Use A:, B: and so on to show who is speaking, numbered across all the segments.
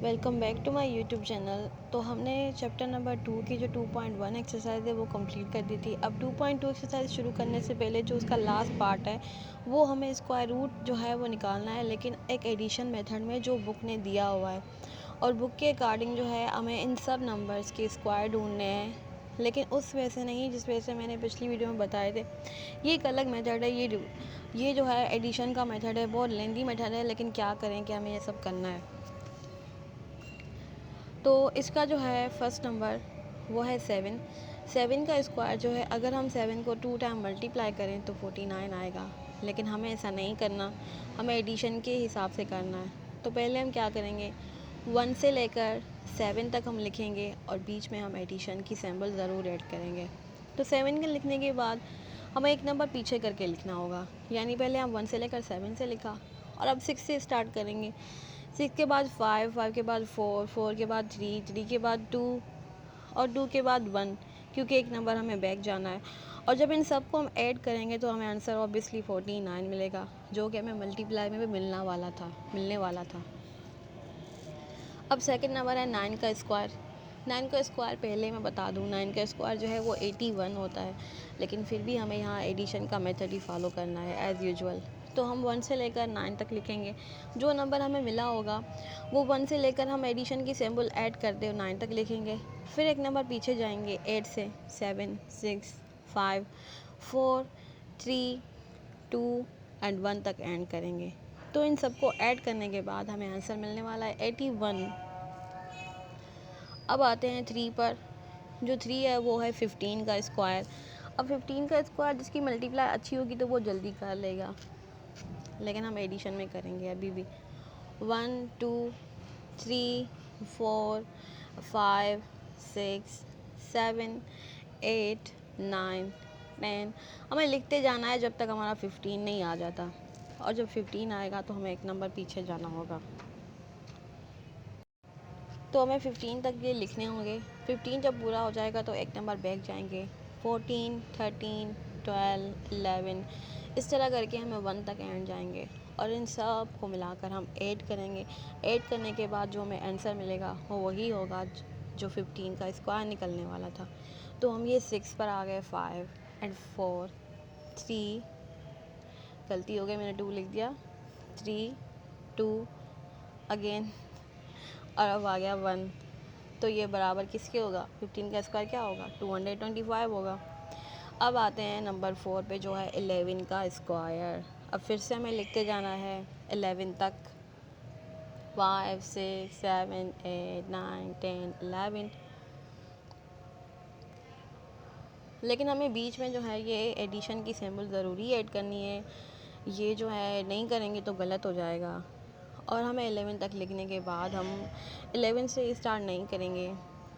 A: Welcome back to my YouTube channel. तो हमने chapter number 2 की जो 2.1 एक्सरसाइज है वो कंप्लीट कर दी थी। अब 2.2 एक्सरसाइज शुरू करने से पहले जो उसका लास्ट पार्ट है वो हमें स्क्वायर रूट जो है वो निकालना है, लेकिन एक एडिशन मेथड में जो बुक ने दिया हुआ है। और बुक के अकॉर्डिंग जो है हमें इन सब नंबर्स के स्क्वायर ढूंढने हैं, लेकिन उस वजह से नहीं जिस वजह से मैंने पिछली वीडियो में बताए थे। ये एक अलग मेथड है। ये जो है एडिशन का मेथड है, बहुत लेंदी मेथड है, लेकिन क्या करें कि हमें ये सब करना है। तो इसका जो है फर्स्ट नंबर वो है 7 का स्क्वायर जो है, अगर हम 7 को 2 टाइम मल्टीप्लाई करें तो 49 आएगा, लेकिन हमें ऐसा नहीं करना, हमें एडिशन के हिसाब से करना है। तो पहले हम क्या करेंगे, 1 से लेकर 7 तक हम लिखेंगे और बीच में हम एडिशन की सिंबल ज़रूर ऐड करेंगे। तो 7 के लिखने के बाद हमें एक नंबर पीछे करके लिखना होगा, यानी पहले हम 1 से लेकर 7 से लिखा और अब 6 से स्टार्ट करेंगे। 6 के बाद 5, 5 के बाद 4, 4 के बाद 3, 3 के बाद 2 और 2 के बाद 1, क्योंकि एक नंबर हमें बैक जाना है। और जब इन सब को हम ऐड करेंगे तो हमें आंसर ऑब्वियसली 49 मिलेगा, जो कि हमें मल्टीप्लाई में भी मिलने वाला था। अब सेकंड नंबर है 9 का स्क्वायर। 9 का स्क्वायर पहले मैं बता दूं, 9 का स्क्वायर जो है वो 81 होता है, लेकिन फिर भी हमें यहाँ एडिशन का मेथड ही फॉलो करना है एज़ यूजुअल। तो हम 1 से लेकर 9 तक लिखेंगे। जो नंबर हमें मिला होगा वो 1 से लेकर हम एडिशन की सिंबल ऐड करते हुए 9 तक लिखेंगे। फिर एक नंबर पीछे जाएंगे, 8 से 7, 6, 5, 4, 3, 2 एंड 1 तक एंड करेंगे। तो इन सबको ऐड करने के बाद हमें आंसर मिलने वाला है 81। अब आते हैं 3 पर। जो 3 है वो है 15 का स्क्वायर। अब 15 का स्क्वायर जिसकी मल्टीप्लाई अच्छी होगी तो वो जल्दी कर लेगा, लेकिन हम एडिशन में करेंगे अभी भी। 1, 2, 3, 4, 5, 6, 7, 8, 9, 10। हमें लिखते जाना है जब तक हमारा 15 नहीं आ जाता, और जब 15 आएगा तो हमें एक नंबर पीछे जाना होगा। तो हमें 15 तक ये लिखने होंगे। 15 जब पूरा हो जाएगा तो एक नंबर बैक जाएंगे। 14, 13, 12, 11, इस तरह करके हमें 1 तक एंड जाएंगे और इन सब को मिलाकर हम ऐड करेंगे। ऐड करने के बाद जो हमें आंसर मिलेगा वो वही होगा जो 15 का स्क्वायर निकलने वाला था। तो हम ये 6 पर आ गए, 5 एंड 4, 3, गलती हो गई मैंने 2 लिख दिया, 3, 2 अगेन, और अब आ गया 1। तो ये बराबर किसके होगा, 15 का स्क्वायर क्या होगा, 225 होगा। अब आते हैं नंबर 4 पे जो है 11 का स्क्वायर। अब फिर से हमें लिखते जाना है 11 तक, 5, 6, 7, 8, 9, 10, 11। लेकिन हमें बीच में जो है ये एडिशन की सिंबल ज़रूरी ऐड करनी है। ये जो है नहीं करेंगे तो गलत हो जाएगा। और हमें 11 तक लिखने के बाद हम 11 से स्टार्ट नहीं करेंगे,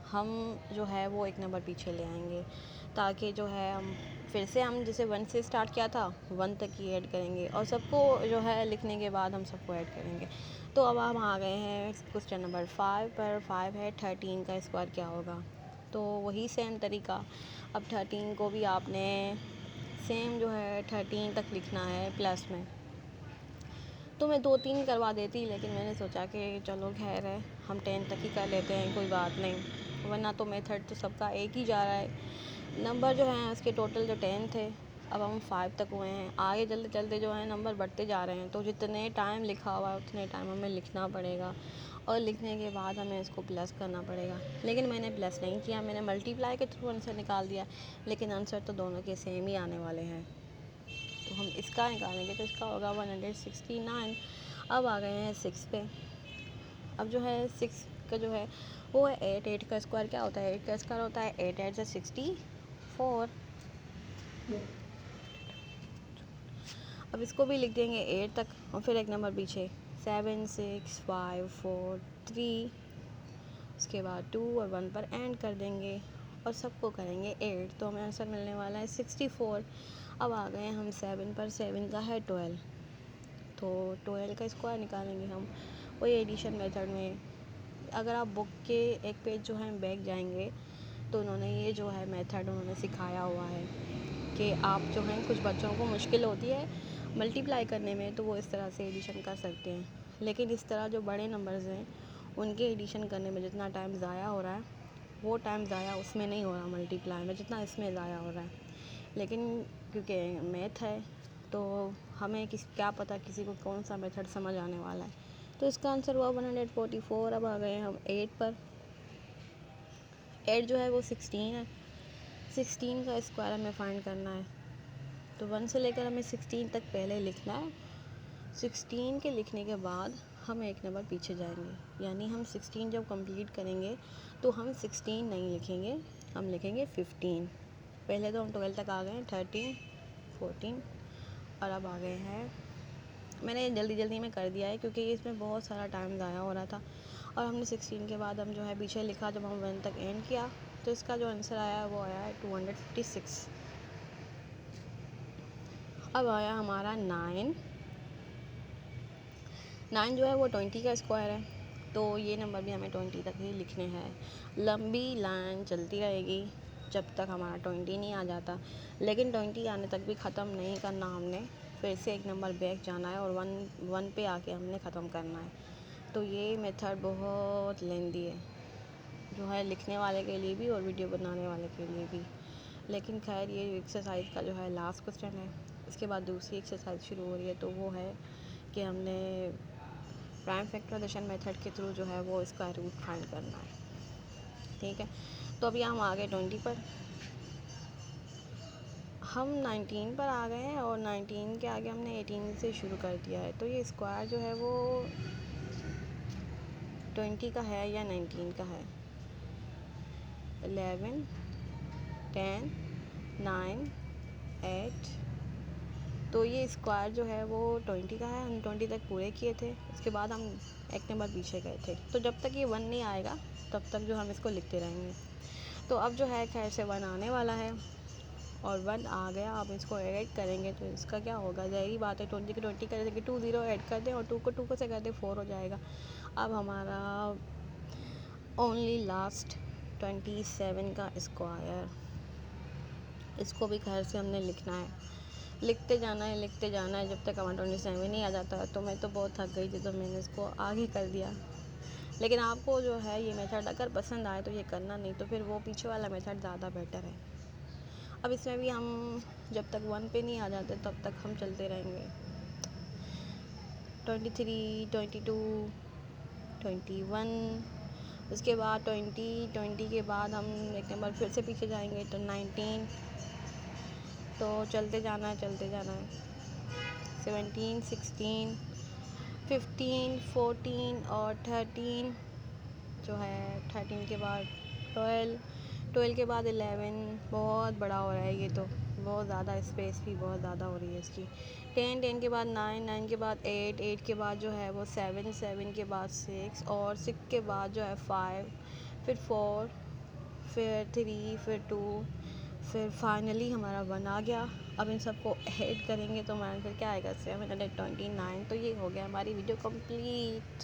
A: हम जो है वो एक नंबर पीछे ले आएंगे, ताकि जो है हम फिर से हम जैसे 1 से स्टार्ट किया था 1 तक ही ऐड करेंगे, और सबको जो है लिखने के बाद हम सबको ऐड करेंगे। तो अब हम आ गए हैं क्वेश्चन नंबर 5 पर। 5 है 13 का स्क्वायर क्या होगा। तो वही सेम तरीका, अब 13 को भी आपने सेम जो है 13 तक लिखना है प्लस में। तो मैं 2-3 करवा देती, लेकिन मैंने सोचा कि चलो खैर है, हम 10 तक ही कर लेते हैं, कोई बात नहीं, वरना तो मेथड तो सबका एक ही जा रहा है। नंबर जो हैं उसके टोटल जो 10 थे, अब हम 5 तक हुए हैं। आगे चलते चलते जो है नंबर बढ़ते जा रहे हैं, तो जितने टाइम लिखा हुआ है उतने टाइम हमें लिखना पड़ेगा, और लिखने के बाद हमें इसको प्लस करना पड़ेगा। लेकिन मैंने प्लस नहीं किया, मैंने मल्टीप्लाई के थ्रू आंसर निकाल दिया, लेकिन आंसर तो दोनों के सेम ही आने वाले हैं। तो हम इसका निकालेंगे तो इसका होगा 169। अब आ गए हैं 6 पे। अब जो है 6 का जो है वो है 8। 8 का स्क्वायर क्या होता है, 8 का स्क्वायर होता है 8 8 से 64। अब इसको भी लिख देंगे 8 तक, और फिर एक नंबर पीछे 7, 6, 5, 4, 3, उसके बाद 2 और 1 पर एंड कर देंगे और सबको करेंगे 8। तो हमें आंसर मिलने वाला है 64। अब आ गए हम 7 पर। 7 का है 12, तो 12 का स्क्वायर निकालेंगे हम वही एडिशन मेथड में। अगर आप बुक के एक पेज जो है बैक जाएंगे तो उन्होंने ये जो है मेथड उन्होंने सिखाया हुआ है कि आप जो हैं, कुछ बच्चों को मुश्किल होती है मल्टीप्लाई करने में, तो वो इस तरह से एडिशन कर सकते हैं। लेकिन इस तरह जो बड़े नंबर्स हैं उनके एडिशन करने में जितना टाइम ज़ाया हो रहा है वो टाइम ज़ाया उसमें नहीं हो रहा मल्टीप्लाई में जितना इसमें ज़ाया हो रहा है। लेकिन क्योंकि मैथ है तो हमें क्या पता किसी को कौन सा मेथड समझ आने वाला है। तो इसका आंसर हुआ 144। अब आ गए हम 8 पर। 8 जो है वो 16 है। 16 का स्क्वायर हमें फाइंड करना है। तो 1 से लेकर हमें 16 तक पहले लिखना है। 16 के लिखने के बाद हम एक नंबर पीछे जाएंगे, यानी हम 16 जब कंप्लीट करेंगे तो हम 16 नहीं लिखेंगे, हम लिखेंगे 15। पहले तो हम 12 तक आ गए हैं, 13, 14 और अब आ गए हैं। मैंने जल्दी जल्दी में कर दिया है क्योंकि इसमें बहुत सारा टाइम ज़ाया हो रहा था। और हमने 16 के बाद हम जो है पीछे लिखा, जब हम 1 तक एंड किया तो इसका जो आंसर आया वो आया है 256। अब आया हमारा 9। 9 जो है वो 20 का स्क्वायर है, तो ये नंबर भी हमें 20 तक ही लिखने हैं। लंबी लाइन चलती रहेगी जब तक हमारा 20 नहीं आ जाता, लेकिन 20 आने तक भी ख़त्म नहीं करना, हमने फिर से एक नंबर बैक जाना है और 1 पे आके हमने ख़त्म करना है। तो ये मेथड बहुत लेंदी है, जो है लिखने वाले के लिए भी और वीडियो बनाने वाले के लिए भी। लेकिन खैर ये एक्सरसाइज का जो है लास्ट क्वेश्चन है। इसके बाद दूसरी एक्सरसाइज शुरू हो रही है, तो वो है कि हमने प्राइम फैक्टराइजेशन मेथड के थ्रू जो है वो इसका रूट फाइंड करना है। ठीक है, तो अभी हम आ गए 20 पर। हम 19 पर आ गए हैं और 19 के आगे हमने 18 से शुरू कर दिया है। तो ये स्क्वायर जो है वो 20 का है या 19 का है? 11, 10, 9, 8। तो ये स्क्वायर जो है वो 20 का है। हम 20 तक पूरे किए थे, उसके बाद हम एक नंबर पीछे गए थे। तो जब तक ये 1 नहीं आएगा तब तक जो हम इसको लिखते रहेंगे। तो अब जो है खैर से 1 आने वाला है और 1 आ गया। अब इसको ऐड करेंगे तो इसका क्या होगा, ज़ाहिर बात है 20 के 20 कर देंगे, 2 0 ऐड कर दें और 2 को 2 को से कर दें, 4 हो जाएगा। अब हमारा ओनली लास्ट 27 का स्क्वायर, इसको भी खैर से हमने लिखना है। लिखते जाना है जब तक हमारा 27 नहीं आ जाता। तो मैं तो बहुत थक गई थी तो मैंने इसको आगे कर दिया। लेकिन आपको जो है ये मेथड अगर पसंद आए तो ये करना, नहीं तो फिर वो पीछे वाला मेथड ज़्यादा बेटर है। अब इसमें भी हम जब तक 1 पे नहीं आ जाते तब तक हम चलते रहेंगे। 23, 22, 21, उसके बाद 20 के बाद हम एक नंबर फिर से पीछे जाएंगे तो 19। तो चलते जाना है 17, 16, 15, 14 और 13 जो है 13 के बाद 12 के बाद 11। बहुत बड़ा हो रहा है ये तो, बहुत ज़्यादा स्पेस भी बहुत ज़्यादा हो रही है इसकी। 10 के बाद 9 के बाद 8 के बाद जो है वो 7 के बाद 6 और 6 के बाद जो है 5, फिर 4, फिर 3, फिर 2, फिर फाइनली हमारा 1 आ गया। अब इन सबको ऐड करेंगे तो हमारा आंसर क्या आएगा, 729। तो ये हो गया हमारी वीडियो कंप्लीट।